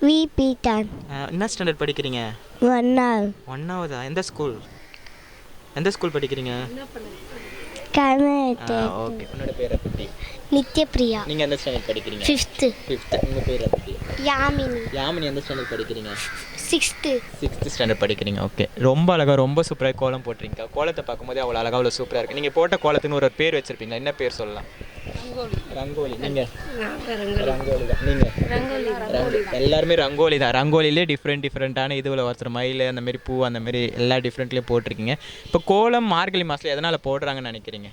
வி பீட்டான். என்ன ஸ்டாண்டர்ட் படிக்கிறீங்க? 1வது. எந்த ஸ்கூல் படிக்கிறீங்க? ஓகே. உன்னோட பேர் குட்டி? நித்யபிரியா. நீங்கள் எந்த ஸ்டாண்டர்ட் படிக்கிறீங்க? 5th. உங்கள் பேர் குட்டி? யாமினி. யாமினி. எந்த ஸ்டாண்டர்ட் படிக்கிறீங்க? 6th ஸ்டாண்டர்ட் படிக்கிறீங்க. ஓகே. ரொம்ப அழகாக ரொம்ப சூப்பராக கோலம் போட்டிருக்கீங்க. கோலத்தை பார்க்கும்போது அவ்வளோ அழகாக அவ்வளோ சூப்பராக இருக்குது. நீங்கள் போட்ட கோலத்துன்னு ஒரு பேர் வச்சுருப்பீங்களா? என்ன பேர் சொல்லலாம்? ரங்கோலி. நீங்கள்? ரங்கோலி தான். நீங்கள்? எல்லாருமே ரங்கோலி தான். ரங்கோலிலே டிஃப்ரெண்ட்டான இதுவில் ஒருத்தர் மயில் அந்த மாதிரி பூ அந்த மாதிரி எல்லா டிஃப்ரெண்ட்லேயும் போட்டிருக்கீங்க. இப்போ கோலம் மார்கழி மாதத்தில் எதனால் போடுறாங்கன்னு நினைக்கிறீங்க?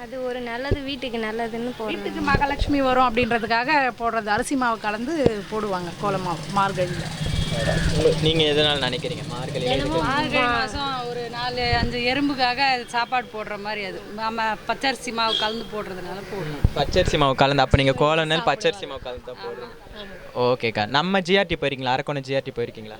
அது ஒரு நல்லது, வீட்டுக்கு நல்லதுன்னு வீட்டுக்கு மகாலட்சுமி வரும் அப்படின்றதுக்காக போடுறது. அரிசி மாவு கலந்து போடுவாங்க கோலம் மாவு மார்கழியில். நீங்கள் எதனால் நினைக்கிறீங்க மார்கழி மாதம் ஒரு 4-5 எறும்புக்காக சாப்பாடு போடுற மாதிரி? அது நம்ம பச்சரிசி மாவு கலந்து போடுறதுனால போடுறோம். பச்சரிசி மாவு கலந்து. அப்போ நீங்கள் கோலம்னால பச்சரிசி மாவு கலந்து தான் போடுறீங்க. ஓகேக்கா. நம்ம ஜிஆர்டி போயிருக்கீங்களா? அரக்கோணம் ஜிஆர்டி போயிருக்கீங்களா?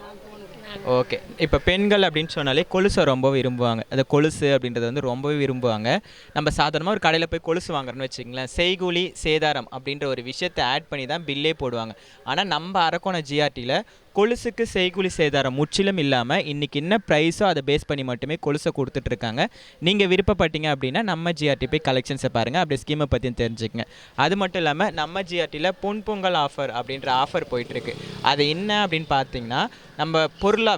ஓகே. இப்போ பெண்கள் அப்படின்னு சொன்னாலே கொலுசை ரொம்ப விரும்புவாங்க. அந்த கொலுசு அப்படின்றது வந்து ரொம்பவே விரும்புவாங்க. நம்ம சாதாரணமாக ஒரு கடையில் போய் கொலுசு வாங்குறோன்னு வச்சுக்கங்களேன், செய்கூலி சேதாரம் அப்படின்ற ஒரு விஷயத்தை ஆட் பண்ணி தான் பில்லே போடுவாங்க. ஆனால் நம்ம அரக்கோணம் ஜிஆர்டியில் கொலுசுக்கு செய்கூலி சேதாரம் முற்றிலும் இல்லாமல் இன்றைக்கி என்ன ப்ரைஸோ அதை பேஸ் பண்ணி மட்டுமே கொலுசை கொடுத்துட்ருக்காங்க. நீங்கள் விருப்பப்பட்டீங்க அப்படின்னா நம்ம ஜிஆர்டி போய் கலெக்ஷன்ஸை பாருங்கள், அப்படியே ஸ்கீமை பற்றியும் தெரிஞ்சுக்கங்க. அது மட்டும் இல்லாமல் நம்ம ஜிஆர்டியில் பொங்கல் ஆஃபர் அப்படின்ற ஆஃபர் போயிட்டுருக்கு. அது என்ன அப்படின்னு பார்த்தீங்கன்னா, நம்ம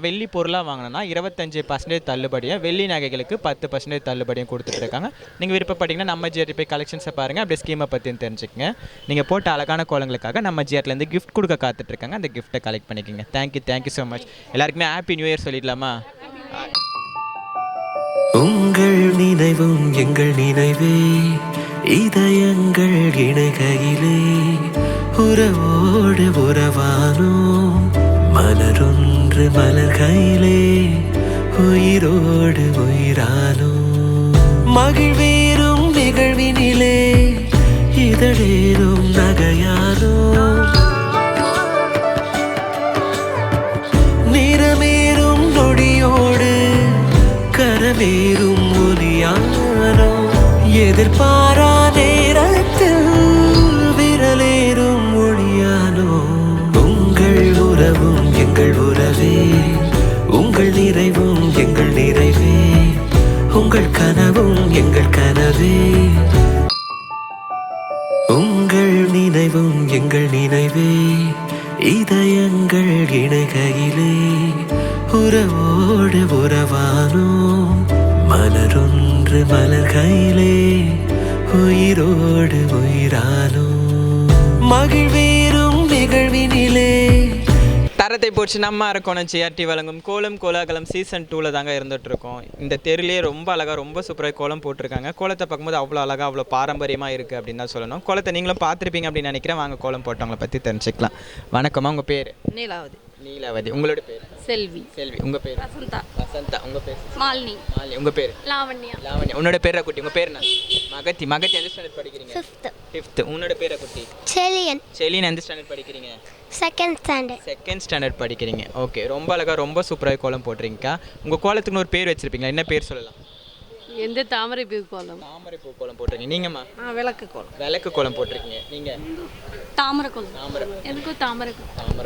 வெள்ளி பொருளாக வாங்கினோன்னா 25% தள்ளுபடியும், வெள்ளி நகைகளுக்கு 10% தள்ளுபடியும் கொடுத்துட்ருக்காங்க. நீங்கள் விருப்பப்பட்டீங்கன்னா நம்ம ஜிஆர்டி போய் கலெக்ஷன்ஸை பாருங்கள், அப்படியே ஸ்கீமை பற்றியும் தெரிஞ்சுக்கங்க. நீங்கள் போட்ட அழகான கோலங்களுக்காக நம்ம ஜிஆர்டிலேருந்து கிஃப்ட் கொடுக்க காத்துட்ருக்காங்க. அந்த கிஃப்ட்டை கலெக்ட் பண்ணிக்கோங்க. Thank you so much. எல்லாருக்குமே ஹாப்பி நியூ இயர் சொல்லிடலாமா? உங்கள் நினைவும் எங்கள் நினைவே, இதயங்கள் இணைகையிலே உறவோடு உறவானோம். மலரொன்று மலர்கையிலே உயிரோடு உயிரானோம். மகிழ்வேறும் நிகழ்வினிலே இதழேறும் நகையானோம். நிறமேறும் நொடியோடு கரமேறும் ஒலியானோ. எதிர்பாரா நேரத்தில் விரலேறும் ஒளியானோ. உங்கள் உறவும் எங்கள் உறவே, உங்கள் நிறைவும் எங்கள் நிறைவே, உங்கள் கனவும் எங்கள் கனவே. உங்கள் நினைவும் எங்கள் நினைவே, இதயங்கள் இணைகையிலே உறவோடு உறவானோம். மலரொன்று மலர்கையிலே உயிரோடு உயிரானோம். மகிழ்வேறும் நிகழ்வினிலே தரத்தை போச்சு நம்ம அரக்கோணம் ஜிஆர்டி வழங்கும் கோலம் கோலாகலம் சீசன் 2ல் தாங்க இருந்துகிட்ருக்கோம். இந்த தெருலேயே ரொம்ப அழகாக ரொம்ப சூப்பராக கோலம் போட்டிருக்காங்க. கோலத்தை பார்க்கும்போது அவ்வளோ அழகாக அவ்வளோ பாரம்பரியமாக இருக்குது அப்படின்னு தான் சொல்லணும். கோலத்தை நீங்களும் பார்த்துருப்பீங்க அப்படின்னு நினைக்கிறேன். வாங்க கோலம் போட்டவங்களை பற்றி தெரிஞ்சுக்கலாம். வணக்கம்மா. உங்கள் பேர்? நீலாவதி. உங்களோட பேர்? செல்வி. உங்கள் பேர்? வசந்தா. உங்கள் பேர்? மாலினி. உங்கள் பேர்? லாவண்யா. உன்னோட பேரை குட்டி? உங்கள் பேர் என்ன? மகத்தி. எந்த ஸ்டாண்டர்ட் படிக்கிறீங்க? 5th. உன்னோட பேரை குட்டி? செலியன். எந்த ஸ்டாண்டர்ட் படிக்கிறீங்க? 2nd ஸ்டாண்டர்ட் படிக்கிறீங்க. ஓகே. ரொம்ப அழகாக ரொம்ப சூப்பராக கோலம் போட்டுறீங்கக்கா. உங்கள் கோலத்துக்குன்னு ஒரு பேர் வச்சுருப்பீங்களா? என்ன பேர் சொல்லலாம்? எந்த தாமரைப்பூ கோலம்? தாமரைப்பூ கோலம் போட்டிருக்கீங்க. நீங்கம்மா? விளக்கு கோலம் போட்டிருக்கீங்க. நீங்கள்? தாமரை கோலம். எனக்கு தாமரை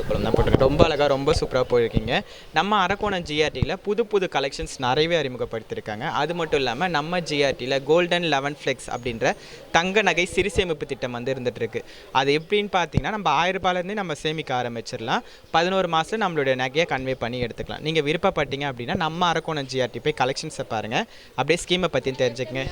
கோலம் தான் போட்டிருக்கீங்க. ரொம்ப அழகாக ரொம்ப சூப்பராக போயிருக்கீங்க. நம்ம அரக்கோணம் ஜிஆர்டியில் புது கலெக்ஷன்ஸ் நிறையவே அறிமுகப்படுத்தியிருக்காங்க. அது மட்டும் இல்லாமல் நம்ம ஜிஆர்டியில் கோல்டன் 11 ஃப்ளெக்ஸ் அப்படின்ற தங்க நகை சிறுசேமிப்பு திட்டம் வந்து இருந்துகிட்ருக்கு. அது எப்படின்னு பார்த்தீங்கன்னா, நம்ம 1000 ரூபாயிலேருந்தே நம்ம சேமிக்க ஆரம்பிச்சிடலாம். 11 மாதம் நம்மளுடைய நகையை கன்வே பண்ணி எடுத்துக்கலாம். நீங்கள் விருப்பப்பட்டீங்க அப்படின்னா நம்ம அரக்கோணம் ஜிஆர்டி போய் கலெக்ஷன்ஸை பாருங்கள், அப்படியே ஸ்கீமை பற்றியும் தெரிஞ்சுக்கங்க.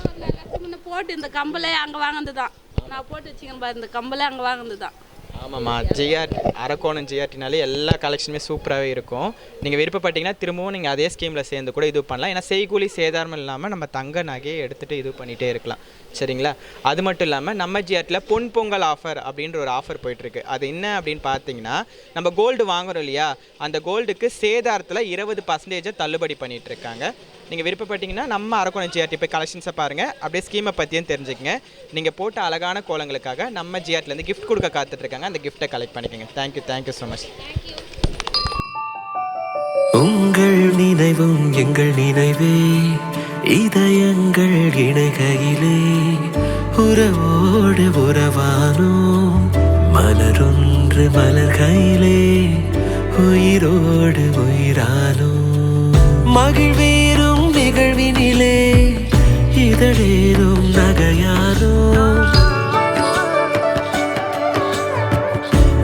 போட்டு இந்த கம்பளே அங்கே வாங்கினது தான். நான் போட்டு வச்சுக்கேன் பாரு, இந்த கம்பளே அங்கே வாங்கினது தான். ஆமாம்மா, ஜிஆர்டி அரக்கோணம் ஜிஆர்டினாலே எல்லா கலெக்ஷனுமே சூப்பராகவே இருக்கும். நீங்கள் விருப்பப்பட்டீங்கன்னா திரும்பவும் நீங்கள் அதே ஸ்கீமில் சேர்ந்து கூட இது பண்ணலாம். ஏன்னா செய்கூலி சேதாரம் இல்லாமல் நம்ம தங்க நகையை எடுத்துகிட்டு இது பண்ணிகிட்டே இருக்கலாம். சரிங்களா? அது மட்டும் இல்லாமல் நம்ம ஜிஆர்டியில் பொன் பொங்கல் ஆஃபர் அப்படின்ற ஒரு ஆஃபர் போயிட்டுருக்கு. அது என்ன அப்படின்னு பார்த்தீங்கன்னா, நம்ம கோல்டு வாங்குறோம் இல்லையா, அந்த கோல்டுக்கு சேதாரத்தில் 20% தள்ளுபடி பண்ணிகிட்டு இருக்காங்க. நீங்கள் விருப்பப்பட்டீங்கன்னா நம்ம அரக்கோணம் ஜிஆர்டி போய் கலெக்ஷன்ஸை பாருங்கள், அப்படியே ஸ்கீமை பற்றியும் தெரிஞ்சுக்கங்க. நீங்கள் போட்ட அழகான கோலங்களுக்காக நம்ம ஜிஆர்டிலேருந்து கிஃப்ட் கொடுக்க காத்துட்ருக்காங்க. அந்த கிஃப்ட்டை கலெக்ட் பண்ணிக்கோங்க. Thank you so much. உங்கள் நினைவும் எங்கள் நினைவே, இதயங்கள் இணைகையிலே உறவோடு உறவானோம். மலரொன்று மலர்கையிலே உயிரோடு உயிரானோம். மகிழ்வேறும் நிகழ்வினிலே இதழேறும் நகையானோம்.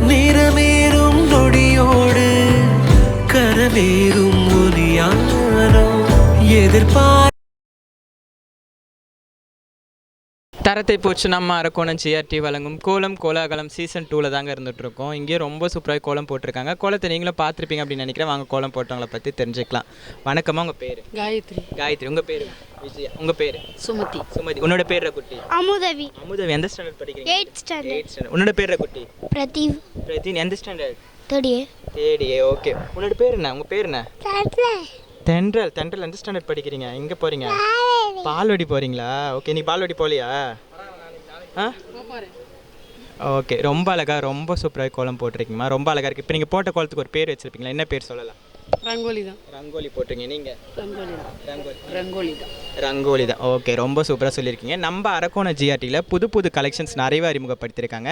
நிறமேறும் நொடியோடு கரமேறும் ஒலியானோ. எதிர்பார் தரத்தை போச்சு நம்ம அரக்கோணம் ஜிஆர்டி வழங்கும் கோலம் கோலாகலம் சீசன் 2ல் தாங்க இருந்துகிட்ருக்கோம். இங்கேயும் ரொம்ப சூப்பராக கோலம் போட்டிருக்காங்க. கோலத்தை நீங்களும் பார்த்துருப்பீங்க அப்படின்னு நினைக்கிறேன். வாங்க கோலம் போட்டவங்களை பற்றி தெரிஞ்சுக்கலாம். வணக்கம்மா, உங்கள் பேர்? காயத்ரி. உங்கள் பேர்? விஜயா. உங்கள் பேர்? சுமதி. உன்னோட பேர் குட்டி? அமுதவி. எந்த ஸ்டாண்டர்ட் படிக்கிறீங்க? 8th standard. உன்னோட பேர் குட்டி? பிரதீப். எந்த ஸ்டாண்டர்ட்? 3rd year. ஓகே. உன்னோட பேர் என்ன? உங்கள் பேர் என்ன? தென்றல் எந்த ஸ்டாண்டர்ட் படிக்கிறீங்க? எங்கே போகிறீங்க? பால்வாடி போகிறீங்களா? ஓகே. நீ பால்வாடி போகலையா? ஓகே. ரொம்ப அழகாக ரொம்ப சூப்பராக கோலம் போட்டிருக்கீங்கம்மா. ரொம்ப அழகாக இருக்குது. இப்போ நீங்கள் போட்ட கோலத்துக்கு ஒரு பேர் வச்சுருப்பீங்களா? என்ன பேர் சொல்லலாம்? ரங்கோலி போட்டிருங்க. நீங்கள்? ரங்கோலி தான். ஓகே. ரொம்ப சூப்பராக சொல்லியிருக்கீங்க. நம்ம அரக்கோணம் ஜிஆர்டியில் புது கலெக்ஷன்ஸ் நிறையவே அறிமுகப்படுத்தியிருக்காங்க.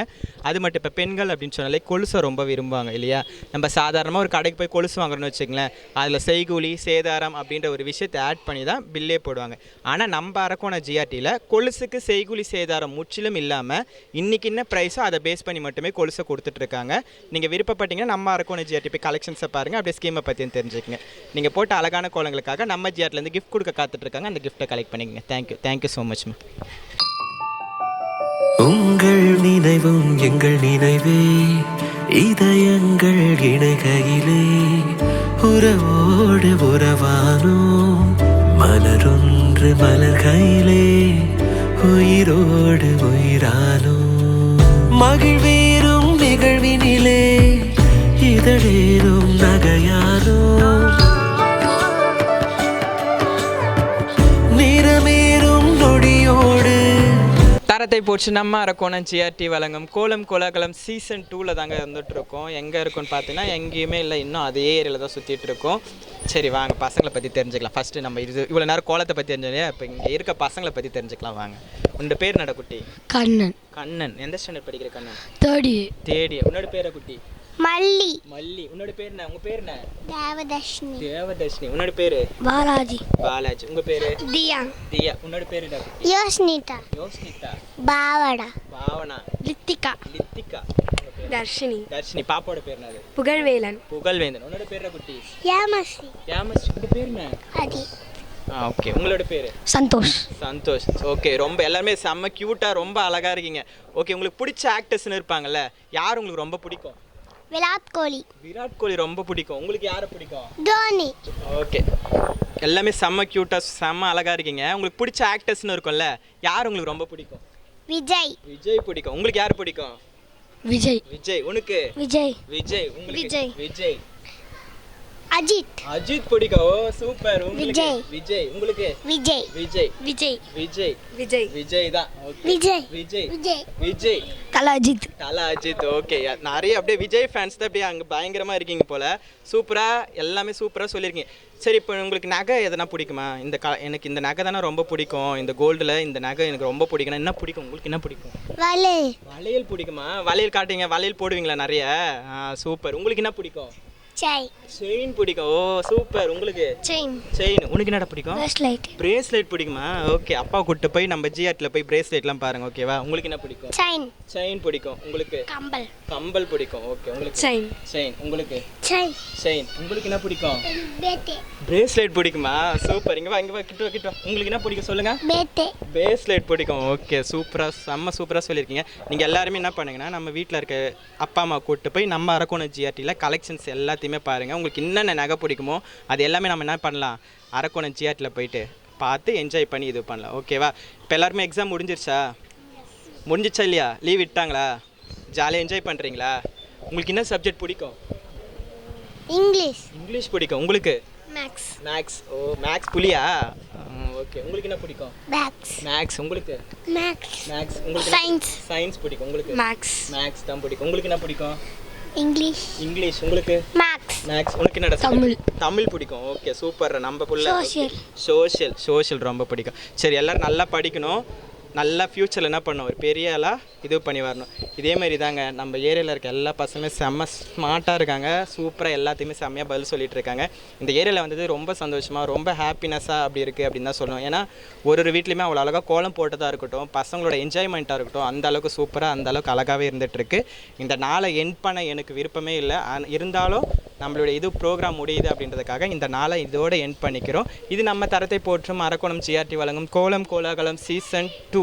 அது மட்டும் இப்போ பெண்கள் அப்படின்னு சொன்னாலே கொலுசை ரொம்ப விரும்புவாங்க இல்லையா? நம்ம சாதாரணமாக ஒரு கடைக்கு போய் கொலுசு வாங்குறோன்னு வச்சுங்களேன், அதில் செய்கூலி சேதாரம் அப்படின்ற ஒரு விஷயத்தை ஆட் பண்ணி தான் பில்லே போடுவாங்க. ஆனால் நம்ம அரக்கோணம் ஜிஆர்டியில் கொலுசுக்கு செய்கூலி சேதாரம் முற்றிலும் இல்லாமல் இன்றைக்கி என்ன ப்ரைஸோ அதை பேஸ் பண்ணி மட்டுமே கொலுசை கொடுத்துட்ருக்காங்க. நீங்கள் விருப்பப்பட்டீங்கன்னா நம்ம அரக்கோணம் ஜிஆர்டி போய் கலெக்ஷன்ஸை பாருங்கள், அப்படியே ஸ்கீமை பற்றி தெரிஞ்சுக்கங்க. நீங்கள் போட்ட அழகான கோலங்களுக்காக நம்ம ஜிஆர்டிலேருந்து கிஃப்ட் கொடுக்க காத்துட்ருக்காங்க. அந்த கிஃப்ட்டை கலெக்ட் பண்ணிக்கங்க. Thank you so much. உங்கள் நினைவும் எங்கள் நினைவே, இதயங்கள் இணைகையிலே உறவோடு உறவானோம். மலரொன்று மலர்கையிலே உயிரோடு உயிரானோம். மகிழ்வேறும் நிகழ்வினிலே இதழேறும் நகையானோம். நிறமேறும் நொடியோடு தரத்தை போச்சு நம்ம அரக்கோணம் ஜிஆர்டி வழங்கும் கோலம் கோலாகலம் சீசன் 2ல் தாங்க இருந்துகிட்ருக்கோம். எங்கே இருக்குன்னு பார்த்தீங்கன்னா எங்கேயுமே இல்லை, இன்னும் அதே ஏரியாவில் தான் சுற்றிட்டு இருக்கோம். சரி வாங்க பசங்களை பற்றி தெரிஞ்சுக்கலாம். ஃபஸ்ட்டு நம்ம இவ்வளோ நேரம் கோலத்தை பற்றி தெரிஞ்சோம், இப்போ இங்கே இருக்க பசங்களை பற்றி தெரிஞ்சுக்கலாம். வாங்க. உன்னோட பேர் நட குட்டி? கண்ணன். எந்த ஸ்டாண்டர்ட் படிக்கிற கண்ணன்? 3rd year. உன்னோட பேரை குட்டி? மல்லி. உன்னோட பேர் என்ன? உங்கள் பேர் என்ன? தேவதர்ஷினி. உன்னோட பேர்? பாலாஜி. உங்கள் பேர்? தியா. உன்னோட பேர் என்ன? யோஸ்னிதா. பாவனா. லித்திகா. தர்ஷினி. பாப்பாவோட பேர் என்னது? புகழ்வேலன். உன்னோட பேர் குட்டி? யாமஸ்ரீ. உங்க பேர் என்ன? அதி. ஓகே. உங்களோட பேர்? சந்தோஷ். ஓகே. ரொம்ப எல்லாருமே செம்ம க்யூட்டாக ரொம்ப அழகாக இருக்கீங்க. ஓகே. உங்களுக்கு பிடிச்ச ஆக்டர்ஸ்னு இருப்பாங்கல்ல, யார் உங்களுக்கு ரொம்ப பிடிக்கும்? விராட் கோலி ரொம்ப பிடிக்கும். உங்களுக்கு யாரை பிடிக்கும்? தோனி. ஓகே. எல்லாமே செம்ம க்யூட்டாக செம்ம அழகாக இருக்கீங்க. உங்களுக்கு பிடிச்ச ஆக்டர்ஸ்னு இருக்கும்ல, யார் உங்களுக்கு ரொம்ப பிடிக்கும்? விஜய் பிடிக்கும். உங்களுக்கு யார் பிடிக்கும்? விஜய். உனக்கு? விஜய். உங்களுக்கு? விஜய். அஜித் பிடிக்கும். ஓ சூப்பர். உங்களுக்கு? விஜய். உங்களுக்கு? விஜய் தான். விஜய். தல அஜித். ஓகே. நிறைய அப்படியே விஜய் ஃபேன்ஸ் தான் அப்படியே அங்கே பயங்கரமாக இருக்கீங்க போல். சூப்பராக எல்லாமே சூப்பராக சொல்லியிருக்கீங்க. சரி, இப்போ உங்களுக்கு நகை எதனா பிடிக்குமா? எனக்கு இந்த நகை தானே ரொம்ப பிடிக்கும், இந்த கோல்டில் இந்த நகை எனக்கு ரொம்ப பிடிக்கும். என்ன பிடிக்கும் உங்களுக்கு? என்ன பிடிக்கும்? வளையல் பிடிக்குமா? வளையல் காட்டுங்க. வளையல் போடுவீங்களா நிறைய? சூப்பர். உங்களுக்கு என்ன பிடிக்கும்? செயின் பிடிக்கும். ஓ சூப்பர். உங்களுக்கு செயின். உனக்கு என்னடா பிடிக்கும்? பிரேஸ்லெட் பிடிக்குமா? ஓகே, அப்பா கூட்டு போய் நம்ம ஜிஆர்டியில் போய் பிரேஸ்லெட்லாம் பாருங்க. ஓகேவா? உங்களுக்கு என்ன பிடிக்கும்? செயின் பிடிக்கும். உங்களுக்கு கம்பல் பிடிக்கும். ஓகே, உங்களுக்கு செயின். உங்களுக்கு செயின். உங்களுக்கு என்ன பிடிக்கும்? பிரேஸ்லெட் பிடிக்குமா? சூப்பர். இங்கே வா கிட்ட வா. உங்களுக்கு என்ன பிடிக்கும் சொல்லுங்க? பிரேஸ்லெட் பிடிக்கும். ஓகே, சூப்பராக சூப்பராக சொல்லியிருக்கீங்க. நீங்கள் எல்லாருமே என்ன பண்ணுங்கன்னா நம்ம வீட்டில் இருக்க அப்பா அம்மா கூட்டு போய் நம்ம அரக்கோணம் ஜிஆர்டியில் கலெக்ஷன்ஸ் எல்லாத்தையுமே பாருங்கள். உங்களுக்கு என்னென்ன நகை பிடிக்குமோ அது எல்லாமே நம்ம என்ன பண்ணலாம், அரக்கோணம் ஜிஆர்டியில் போயிட்டு பார்த்து என்ஜாய் பண்ணி இது பண்ணலாம். ஓகேவா? இப்போ எல்லாருமே எக்ஸாம் முடிஞ்சிருச்சா இல்லையா? லீவ் விட்டாங்களா? ஜாலியாக என்ஜாய் பண்ணுறீங்களா? உங்களுக்கு என்ன சப்ஜெக்ட் பிடிக்கும்? இங்கிலீஷ் பிடிக்கும். உங்களுக்கு மேக்ஸ். ஓ மேக்ஸ் புலியா? ஓகே, உங்களுக்கு என்ன பிடிக்கும்? மேக்ஸ். உங்களுக்கு மேக்ஸ். உங்களுக்கு சயின்ஸ் பிடிக்கும். உங்களுக்கு மேக்ஸ் தான் பிடிக்கும். உங்களுக்கு என்ன பிடிக்கும்? இங்கிலீஷ். உங்களுக்கு மேக்ஸ். உங்களுக்கு என்னடா? தமிழ் பிடிக்கும். Okay, super. நம்ம புள்ள சோஷியல் ரொம்ப பிடிக்கும். சரி, எல்லாரும் நல்லா படிக்கணும். நல்லா ஃப்யூச்சரில் என்ன பண்ணணும், ஒரு பெரிய ஆளாக இது பண்ணி வரணும். இதேமாரி தாங்க நம்ம ஏரியாவில் இருக்க எல்லா பசங்களுமே செம்ம ஸ்மார்ட்டாக இருக்காங்க. சூப்பராக எல்லாத்தையுமே செம்மையாக பதில் சொல்லிட்டு இருக்காங்க. இந்த ஏரியாவில் வந்தது ரொம்ப சந்தோஷமாக ரொம்ப ஹாப்பினஸ்ஸாக அப்படி இருக்குது அப்படின்னு தான் சொல்லுவோம். ஏன்னா ஒரு வீட்லேயுமே அவ்வளோ அழகாக கோலம் போட்டதாக இருக்கட்டும், பசங்களோட என்ஜாய்மெண்ட்டாக இருக்கட்டும், அந்த அளவுக்கு சூப்பராக அந்த அளவுக்கு அழகாகவே இருந்துகிட்ருக்கு. இந்த நாளை எண்ட் பண்ண எனக்கு விருப்பமே இல்லை. இருந்தாலும் நம்மளுடைய இது ப்ரோக்ராம் முடியுது அப்படின்றதுக்காக இந்த நாளை இதோடு எண்ட் பண்ணிக்கிறோம். இது நம்ம தரத்தை போற்றும் அரக்கோணம் ஜிஆர்டி வழங்கும் கோலம் கோலாகலம் சீசன் 2.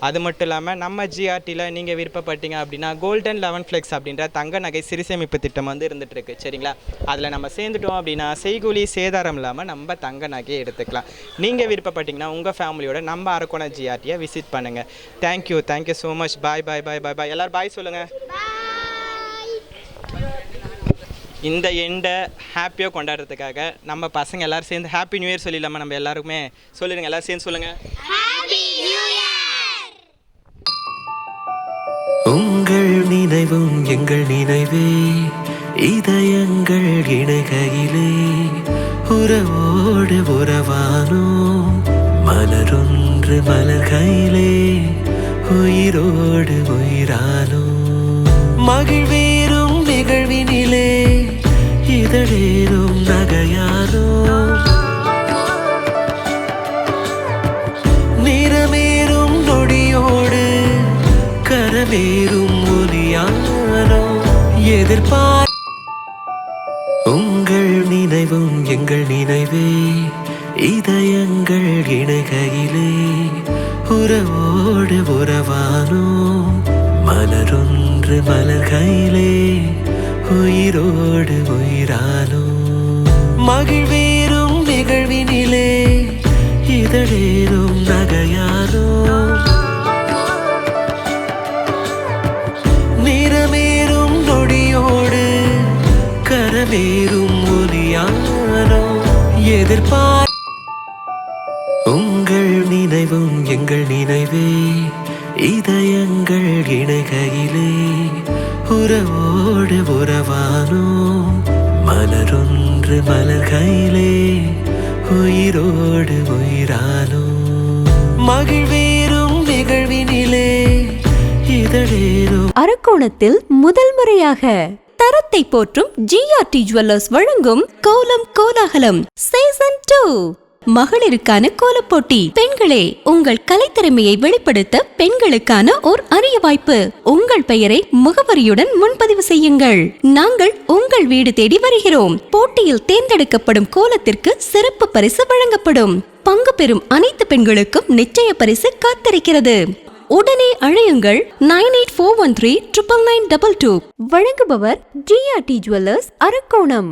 அது மட்டும் இல்லாமல் நம்ம ஜிஆர்டியில் நீங்கள் விருப்பப்பட்டீங்க அப்படின்னா கோல்டன் 11 ஃப்ளெக்ஸ் அப்படின்ற தங்க நகை சிறுசேமிப்பு திட்டம் வந்து இருந்துகிட்ருக்கு. சரிங்களா? அதில் நம்ம சேர்ந்துட்டோம் அப்படின்னா செய்கூலி சேதாரம் இல்லாமல் நம்ம தங்க நகையை எடுத்துக்கலாம். நீங்கள் விருப்பப்பட்டீங்கன்னா உங்கள் ஃபேமிலியோட நம்ம அரக்கோணம் ஜிஆர்டியை விசிட் பண்ணுங்கள். Thank you so much. பாய். எல்லோரும் பாய் சொல்லுங்கள். இந்த எண்டை ஹாப்பியாக கொண்டாடுறதுக்காக நம்ம பசங்க எல்லோரும் சேர்ந்து ஹாப்பி நியூ இயர் சொல்லிடலாமா? நம்ம எல்லாருக்குமே சொல்லிடுங்க. எல்லோரும் சேர்ந்து சொல்லுங்கள். உங்கள் நினைவும் எங்கள் நினைவே இதயங்கள் இணைகையிலே உறவோடு உறவானோம் மலரொன்று மலர்கையிலே உயிரோடு உயிரானோம் மகிழ்வேறும் நிகழ்வினிலே இதழேறும் நகையானோம் நிறமேறும் நொடியோடு கரமேறும் ஒலியானோ எதிர்பார் உங்கள் நினைவும் எங்கள் நினைவே இதயங்கள் இணைகையிலே உறவோடு உறவானோம் மலரொன்று மலர்கையிலே உயிரோடு உயிரானோம் மகிழ்வேறும் நிகழ்வினிலே இதழேறும் நகையானோ நிறமேறும் நொடியோடு கரமேறும் ஒலியானோ எதிர்பார் உங்கள் நினைவும் எங்கள் நினைவே இதயங்கள் இணைகையிலே உறவோடு உறவானோம் மலரொன்று மலர்கையிலே உயிரோடு உயிரானோம் மகிழ்வேறும் நிகழ்வினிலே இதழேறும். அரக்கோணத்தில் முதல் முறையாக தரத்தை போற்றும் ஜிஆர்டி ஜுவல்லர்ஸ் வழங்கும் கோலம் கோலாகலம் சீசன் 2 மகளிருக்கான கோலப்போட்டி. பெண்களே, உங்கள் கலைத்திறமையை வெளிப்படுத்த பெண்களுக்கான ஓர் அரிய வாய்ப்பு. உங்கள் பெயரை முகவரியுடன் முன்பதிவு செய்யுங்கள். நாங்கள் உங்கள் வீடு தேடி வருகிறோம். போட்டியில் தேர்ந்தெடுக்கப்படும் கோலத்திற்கு சிறப்பு பரிசு வழங்கப்படும். பங்கு பெறும் அனைத்து பெண்களுக்கும் நிச்சய பரிசு காத்திருக்கிறது. உடனே அழையுங்கள் 9841399922. வழங்குபவர் ஜிஆர்டி ஜுவல்லர்ஸ் அரக்கோணம்.